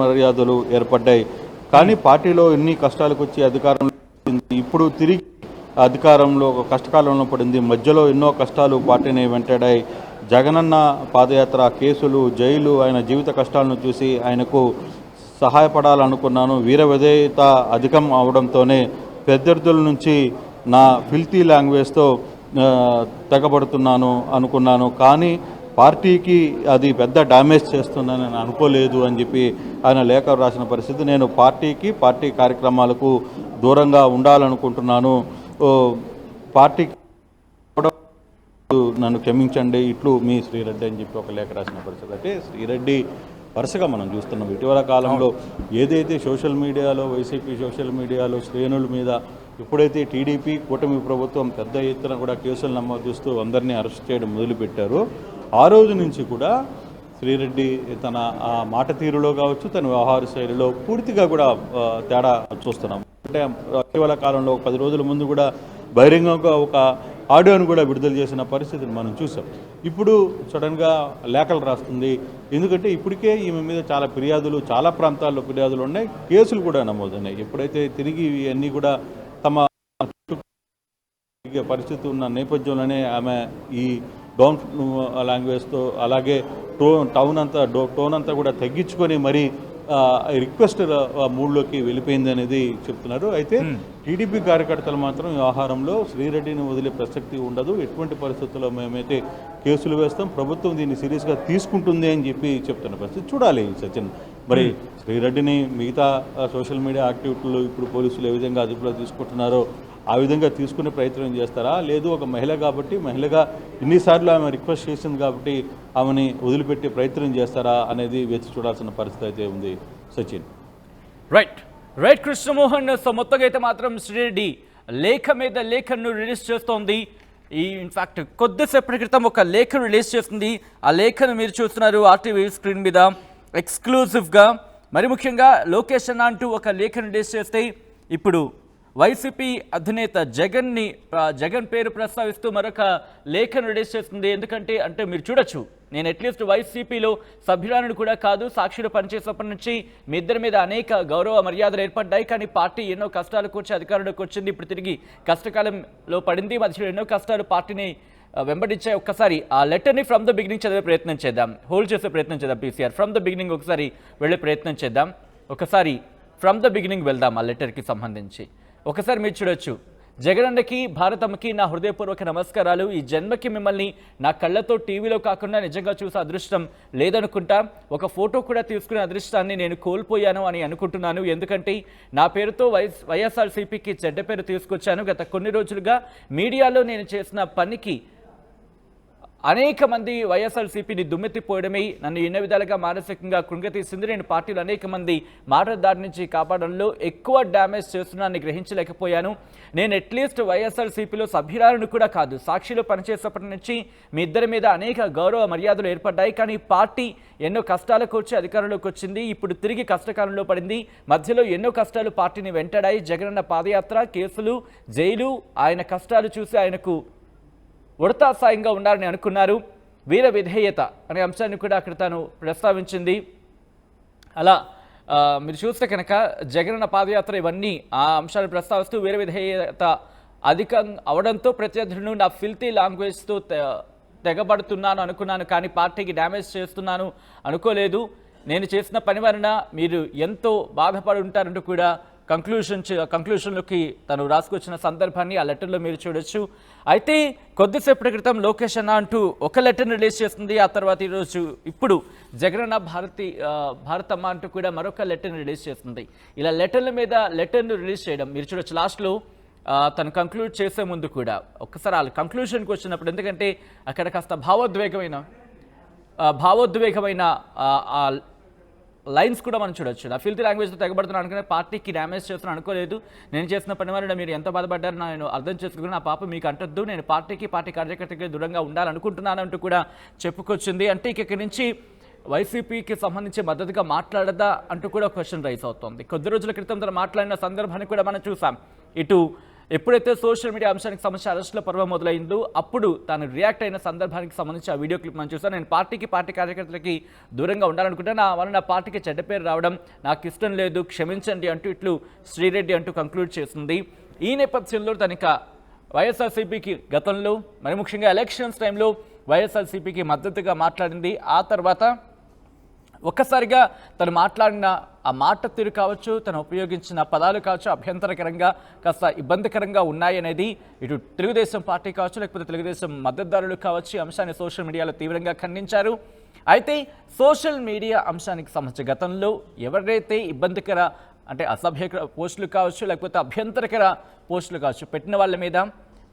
మర్యాదలు ఏర్పడ్డాయి. కానీ పార్టీలో ఎన్ని కష్టాలకు వచ్చి అధికారంలో ఇప్పుడు తిరిగి అధికారంలో ఒక కష్టకాలంలో పడింది. మధ్యలో ఎన్నో కష్టాలు పార్టీని వెంటాడాయి. జగనన్న పాదయాత్ర, కేసులు, జైలు, ఆయన జీవిత కష్టాలను చూసి ఆయనకు సహాయపడాలనుకున్నాను. వీర విధేయత అధికం అవడంతోనే ప్రత్యర్థుల నుంచి నా ఫిల్తీ లాంగ్వేజ్తో తెగబడుతున్నాను అనుకున్నాను. కానీ పార్టీకి అది పెద్ద డ్యామేజ్ చేస్తుందని నేను అనుకోలేదు అని చెప్పి ఆయన లేఖ రాసిన పరిస్థితి. నేను పార్టీ కార్యక్రమాలకు దూరంగా ఉండాలనుకుంటున్నాను. పార్టీకి నన్ను క్షమించండి, ఇట్లు మీ శ్రీరెడ్డి అని చెప్పి ఒక లేఖ రాసిన పరిస్థితి. అంటే శ్రీరెడ్డి వరుసగా మనం చూస్తున్నాం ఇటీవల కాలంలో ఏదైతే సోషల్ మీడియాలో వైసీపీ సోషల్ మీడియాలో శ్రేణుల మీద ఎప్పుడైతే టీడీపీ కూటమి ప్రభుత్వం పెద్ద ఎత్తున కూడా కేసులు నమోదు చేస్తూ అందరినీ అరెస్ట్ చేయడం మొదలుపెట్టారో ఆ రోజు నుంచి కూడా శ్రీరెడ్డి తన మాట తీరులో కావచ్చు, తన వ్యవహార శైలిలో పూర్తిగా కూడా తేడా చూస్తున్నాం. అంటే ఇటీవల కాలంలో 10 రోజుల ముందు కూడా బహిరంగంగా ఒక ఆడియోను కూడా విడుదల చేసిన పరిస్థితిని మనం చూసాం. ఇప్పుడు సడన్గా లేఖలు రాస్తుంది. ఎందుకంటే ఇప్పటికే ఈమె మీద చాలా ప్రాంతాల్లో ఫిర్యాదులు ఉన్నాయి, కేసులు కూడా నమోదున్నాయి. ఎప్పుడైతే తిరిగి ఇవన్నీ కూడా తమ పరిస్థితి ఉన్న నేపథ్యంలోనే ఆమె ఈ డౌన్ లాంగ్వేజ్తో అలాగే టోన్ అంతా కూడా తగ్గించుకొని మరీ రిక్వెస్ట్ మూడ్లోకి వెళ్ళిపోయింది అనేది చెప్తున్నారు. అయితే టీడీపీ కార్యకర్తలు మాత్రం వ్యవహారంలో శ్రీరెడ్డిని వదిలే ప్రసక్తి ఉండదు, ఎటువంటి పరిస్థితుల్లో మేమైతే కేసులు వేస్తాం, ప్రభుత్వం దీన్ని సీరియస్గా తీసుకుంటుంది అని చెప్పి చెప్తున్న పరిస్థితి. చూడాలి సచిన్, మరి శ్రీరెడ్డిని మిగతా సోషల్ మీడియా యాక్టివిటీలు ఇప్పుడు పోలీసులు ఏ విధంగా అదుపులో తీసుకుంటున్నారో ఆ విధంగా తీసుకునే ప్రయత్నం చేస్తారా, లేదు ఒక మహిళ కాబట్టి మహిళగా ఇన్నిసార్లు ఆమె రిక్వెస్ట్ చేసింది కాబట్టి ఆమెని వదిలిపెట్టే ప్రయత్నం చేస్తారా అనేది వేచి చూడాల్సిన పరిస్థితి అయితే ఉంది సచిన్. రైట్ కృష్ణమోహన్. సో మొత్తంగా అయితే మాత్రం శ్రీరెడ్డి లేఖ మీద లేఖను రిలీజ్ చేస్తోంది. ఇన్ఫ్యాక్ట్ కొద్దిసేపటి క్రితం ఒక లేఖ రిలీజ్ చేస్తుంది. ఆ లేఖను మీరు చూస్తున్నారు ఆర్టీవీ స్క్రీన్ మీద ఎక్స్క్లూజివ్గా. మరి ముఖ్యంగా లోకేష్ అన్న అంటూ ఒక లేఖను రిలీజ్ చేస్తే ఇప్పుడు వైసీపీ అధినేత జగన్ పేరు ప్రస్తావిస్తూ మరొక లేఖను రిలీజ్ చేస్తుంది. ఎందుకంటే మీరు చూడొచ్చు, నేను అట్లీస్ట్ వైసీపీలో సభ్యురాలను కూడా కాదు, సాక్షిలో పనిచేసేప్పటి నుంచి మీ ఇద్దరి మీద అనేక గౌరవ మర్యాదలు ఏర్పడ్డాయి. కానీ పార్టీ ఎన్నో కష్టాలకు వచ్చి అధికారంలోకి వచ్చింది, ఇప్పుడు తిరిగి కష్టకాలంలో పడింది, మధ్యలో ఎన్నో కష్టాలు పార్టీని వెంబడించాయి. ఒక్కసారి ఆ లెటర్ని ఫ్రమ్ ద బిగినింగ్ చదివే ప్రయత్నం చేద్దాం, హోల్డ్ చేసే ప్రయత్నం చేద్దాం. పీసీఆర్ ఫ్రమ్ ద బిగినింగ్ ఒకసారి వెళ్ళే ప్రయత్నం చేద్దాం. ఒకసారి ఫ్రమ్ ద బిగినింగ్ వెళ్దాం ఆ లెటర్కి సంబంధించి. ఒకసారి మీరు చూడొచ్చు, జగనన్నకి భారతమ్మకి నా హృదయపూర్వక నమస్కారాలు. ఈ జన్మకి మిమ్మల్ని నా కళ్ళతో టీవీలో కాకుండా నిజంగా చూసే అదృష్టం లేదనుకుంటా. ఒక ఫోటో కూడా తీసుకునే అదృష్టాన్ని నేను కోల్పోయాను అని అనుకుంటున్నాను. ఎందుకంటే నా పేరుతో వైఎస్ఆర్సీపీకి చెడ్డ పేరు తీసుకొచ్చాను. గత కొన్ని రోజులుగా మీడియాలో నేను చేసిన పనికి అనేక మంది వైఎస్ఆర్సీపీని దుమ్మెత్తిపోయడమే నన్ను ఎన్నో విధాలుగా మానసికంగా కృంగతీసింది. నేను పార్టీలో అనేక మంది మాటల దాడి నుంచి కాపాడంలో ఎక్కువ డ్యామేజ్ చేస్తున్నానని గ్రహించలేకపోయాను. నేను అట్లీస్ట్ వైఎస్ఆర్సీపీలో సభ్యురాలను కూడా కాదు, సాక్షిలో పనిచేసేప్పటి నుంచి మీ ఇద్దరి మీద అనేక గౌరవ మర్యాదలు ఏర్పడ్డాయి. కానీ పార్టీ ఎన్నో కష్టాలకు వచ్చి అధికారంలోకి వచ్చింది, ఇప్పుడు తిరిగి కష్టకాలంలో పడింది. మధ్యలో ఎన్నో కష్టాలు పార్టీని వెంటాడాయి. జగనన్న పాదయాత్ర, కేసులు, జైలు, ఆయన కష్టాలు చూసి ఆయనకు ఉడతా సాయంగా ఉండాలని అనుకున్నారు. వీర విధేయత అనే అంశాన్ని కూడా అక్కడ తాను ప్రస్తావించింది. అలా మీరు చూస్తే కనుక జగనన్న పాదయాత్ర ఇవన్నీ ఆ అంశాన్ని ప్రస్తావిస్తూ వీర విధేయత అధికం అవడంతో ప్రత్యర్థులను నా ఫిల్తీ లాంగ్వేజ్తో తెగబడుతున్నాను అనుకున్నాను, కానీ పార్టీకి డ్యామేజ్ చేస్తున్నాను అనుకోలేదు. నేను చేసిన పని వలన మీరు ఎంతో బాధపడి ఉంటారంటూ కూడా కంక్లూషన్లోకి తను రాసుకొచ్చిన సందర్భాన్ని ఆ లెటర్లో మీరు చూడొచ్చు. అయితే కొద్దిసేపటి క్రితం లోకేష్ అన్న అంటూ ఒక లెటర్ని రిలీజ్ చేస్తుంది. ఆ తర్వాత ఈరోజు ఇప్పుడు జగనన్న భారతమ్మ అంటూ కూడా మరొక లెటర్ని రిలీజ్ చేస్తుంది. ఇలా లెటర్ను రిలీజ్ చేయడం మీరు చూడొచ్చు. లాస్ట్లో తను కంక్లూడ్ చేసే ముందు కూడా ఒక్కసారి ఆ కంక్లూషన్కి వచ్చినప్పుడు, ఎందుకంటే అక్కడ కాస్త భావోద్వేగమైన లైన్స్ కూడా మనం చూడొచ్చు. నా ఫిల్తీ లాంగ్వేజ్తో తెగబడుతున్నాను అనుకునే, పార్టీకి డ్యామేజ్ చేస్తున్నాను అనుకోలేదు, నేను చేసిన పని వల్ల మీరు ఎంత బాధపడ్డారో నేను అర్థం చేసుకుని నా పాప మీకు అంటద్దు, నేను పార్టీ కార్యకర్తకి దూరంగా ఉండాలనుకుంటున్నాను అంటూ కూడా చెప్పుకొచ్చింది. అంటే ఇక్కడి నుంచి వైసీపీకి సంబంధించి మద్దతుగా మాట్లాడదా అంటూ కూడా క్వశ్చన్ రైజ్ అవుతోంది. కొద్ది రోజుల క్రితం తను మాట్లాడిన సందర్భాన్ని కూడా మనం చూసాం. ఇటు ఎప్పుడైతే సోషల్ మీడియా అంశానికి సంబంధించి అరెస్టుల పర్వం మొదలైందో అప్పుడు తాను రియాక్ట్ అయిన సందర్భానికి సంబంధించి ఆ వీడియో క్లిప్ మనం చూసాను. నేను పార్టీ కార్యకర్తలకి దూరంగా ఉండాలనుకుంటే నా వల్ల నా పార్టీకి చెడ్డ పేరు రావడం నాకు ఇష్టం లేదు, క్షమించండి అంటూ ఇట్లు శ్రీరెడ్డి అంటూ కంక్లూడ్ చేస్తుంది. ఈ నేపథ్యంలో తనక వైఎస్ఆర్సీపీకి గతంలో మరి ముఖ్యంగా ఎలక్షన్స్ టైంలో వైఎస్ఆర్సీపీకి మద్దతుగా మాట్లాడింది. ఆ తర్వాత ఒక్కసారిగా తను మాట్లాడిన ఆ మాట తీరు కావచ్చు, తను ఉపయోగించిన పదాలు కావచ్చు అభ్యంతరకరంగా కాస్త ఇబ్బందికరంగా ఉన్నాయనేది ఇటు తెలుగుదేశం పార్టీ కావచ్చు లేకపోతే తెలుగుదేశం మద్దతుదారులు కావచ్చు ఈ అంశాన్ని సోషల్ మీడియాలో తీవ్రంగా ఖండించారు. అయితే సోషల్ మీడియా అంశానికి సంబంధించి గతంలో ఎవరైతే ఇబ్బందికర అంటే అసభ్యకర పోస్టులు కావచ్చు లేకపోతే అభ్యంతరకర పోస్టులు కావచ్చు పెట్టిన వాళ్ళ మీద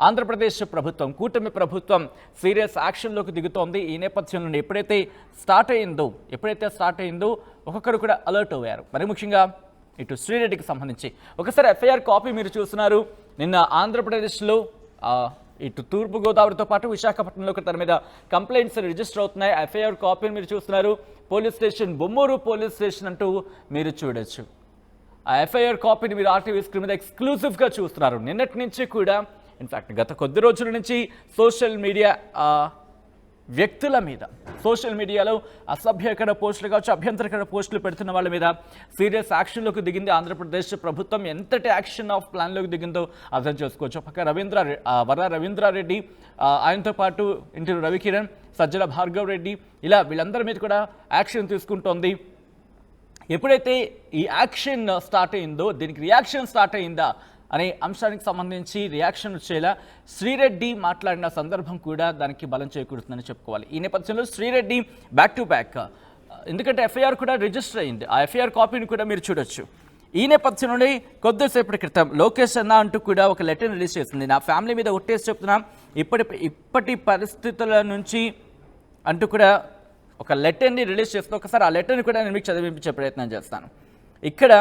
ఆంధ్రప్రదేశ్ ప్రభుత్వం కూటమి ప్రభుత్వం సీరియస్ యాక్షన్లోకి దిగుతోంది. ఈ నేపథ్యంలో ఎప్పుడైతే స్టార్ట్ అయిందో ఒక్కొక్కరు కూడా అలర్ట్ అయ్యారు. మరి ముఖ్యంగా ఇటు శ్రీరెడ్డికి సంబంధించి ఒకసారి ఎఫ్ఐఆర్ కాపీ మీరు చూస్తున్నారు. నిన్న ఆంధ్రప్రదేశ్లో ఇటు తూర్పుగోదావరితో పాటు విశాఖపట్నంలో తన మీద కంప్లైంట్స్ రిజిస్టర్ అవుతున్నాయి. ఎఫ్ఐఆర్ కాపీని మీరు చూస్తున్నారు. Police station Bommuru police station అంటూ మీరు చూడొచ్చు. ఆ ఎఫ్ఐఆర్ కాపీని మీరు ఆర్టీవీ స్క్రీన్ మీద ఎక్స్క్లూజివ్గా చూస్తున్నారు. నిన్నటి నుంచి కూడా ఇన్ఫ్యాక్ట్ గత కొద్ది రోజుల నుంచి సోషల్ మీడియా వ్యక్తుల మీద సోషల్ మీడియాలో అసభ్యకర పోస్టులు కావచ్చు అభ్యంతరకర పోస్టులు పెడుతున్న వాళ్ళ మీద సీరియస్ యాక్షన్లోకి దిగింది ఆంధ్రప్రదేశ్ ప్రభుత్వం. ఎంతటి యాక్షన్ ఆఫ్ ప్లాన్లోకి దిగిందో అర్థం చేసుకోవచ్చు. పక్క వర రవీంద్రారెడ్డి, ఆయనతో పాటు ఇంటి రవికిరణ్, సజ్జల భార్గవ్ రెడ్డి ఇలా వీళ్ళందరి మీద కూడా యాక్షన్ తీసుకుంటోంది. ఎప్పుడైతే ఈ యాక్షన్ స్టార్ట్ అయిందో దీనికి రియాక్షన్ స్టార్ట్ అయిందా అనే అంశానికి సంబంధించి రియాక్షన్ వచ్చేలా శ్రీరెడ్డి మాట్లాడిన సందర్భం కూడా దానికి బలం చేకూరుతుందని చెప్పుకోవాలి. ఈ నేపథ్యంలో శ్రీరెడ్డి బ్యాక్ టు బ్యాక్ ఎందుకంటే ఎఫ్ఐఆర్ కూడా రిజిస్టర్ అయింది. ఆ ఎఫ్ఐఆర్ కాపీని కూడా మీరు చూడొచ్చు. ఈ నేపథ్యంలోనే కొద్దిసేపటి క్రితం లోకేష్ అన్న అంటూ కూడా ఒక లెటర్ రిలీజ్ చేసింది. నా ఫ్యామిలీ మీద ఒట్టేసి చెప్తున్నా ఇప్పటి పరిస్థితుల నుంచి అంటూ కూడా ఒక లెటర్ని రిలీజ్ చేస్తూ ఒకసారి ఆ లెటర్ని కూడా నేను మీకు చదివించే ప్రయత్నం చేస్తాను. ఇక్కడ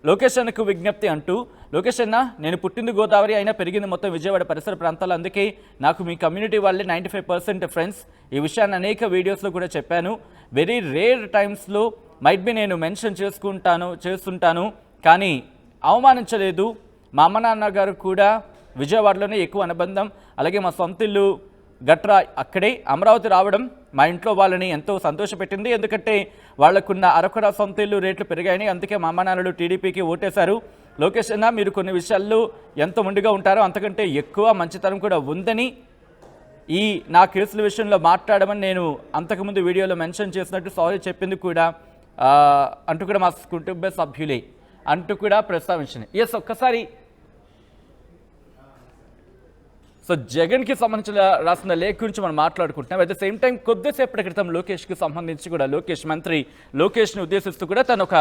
లోకేష్ అన్నకు విజ్ఞప్తి అంటూ, లోకేష్ అన్న నేను పుట్టింది గోదావరి అయినా పెరిగింది మొత్తం విజయవాడ పరిసర ప్రాంతాలు, అందుకే నాకు మీ కమ్యూనిటీ వాళ్ళే 95% ఫ్రెండ్స్. ఈ విషయాన్ని అనేక వీడియోస్లో కూడా చెప్పాను. వెరీ రేర్ టైమ్స్లో మైట్ బి నేను మెన్షన్ చేస్తుంటాను కానీ అవమానించలేదు. మా అమ్మ నాన్నగారు కూడా విజయవాడలోనే ఎక్కువ అనుబంధం, అలాగే మా సొంత ఇల్లు గట్రా అక్కడే. అమరావతి రావడం మా ఇంట్లో వాళ్ళని ఎంతో సంతోషపెట్టింది, ఎందుకంటే వాళ్లకున్న అరకొర సొంత ఇల్లు రేట్లు పెరిగాయని, అందుకే మా అమ్మ నాన్నలు టీడీపీకి ఓటేశారు. లోకేష్ అన్న మీరు కొన్ని విషయాల్లో ఎంత ముందుగా ఉంటారో అంతకంటే ఎక్కువ మంచితనం కూడా ఉందని ఈ నా కేసుల విషయంలో మాట్లాడమని నేను అంతకుముందు వీడియోలో మెన్షన్ చేసినట్టు సారీ చెప్పింది కూడా అంటూ కూడా మా కుటుంబ సభ్యులే అంటూ కూడా ప్రస్తావించింది. ఎస్ ఒక్కసారి సో జగన్కి సంబంధించిన రాసిన లేఖ గురించి మనం మాట్లాడుకుంటున్నాం. అట్ ద సేమ్ టైం కొద్దిసేపటి క్రితం లోకేష్కి సంబంధించి కూడా మంత్రి లోకేష్ని ఉద్దేశిస్తూ కూడా తను ఒక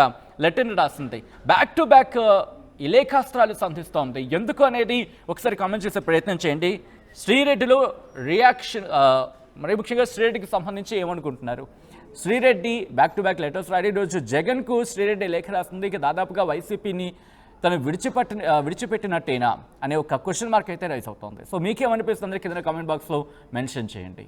లెటర్ని రాసింది. బ్యాక్ టు బ్యాక్ ఈ లేఖాస్త్రాలు సంధిస్తోంది. ఎందుకు అనేది ఒకసారి కామెంట్ చేసే ప్రయత్నం చేయండి. శ్రీరెడ్డిలో రియాక్షన్ మరి ముఖ్యంగా శ్రీరెడ్డికి సంబంధించి ఏమనుకుంటున్నారు? Sri Reddy back to back letters రాడి రోజు జగన్కు శ్రీరెడ్డి లేఖ రాస్తుంది. ఇక దాదాపుగా వైసీపీని తను విడిచిపెట్టినట్టేనా అనే ఒక క్వశ్చన్ మార్క్ అయితే రైజ్ అవుతుంది. సో మీకేమనిపిస్తుంది కింద కామెంట్ బాక్స్లో మెన్షన్ చేయండి.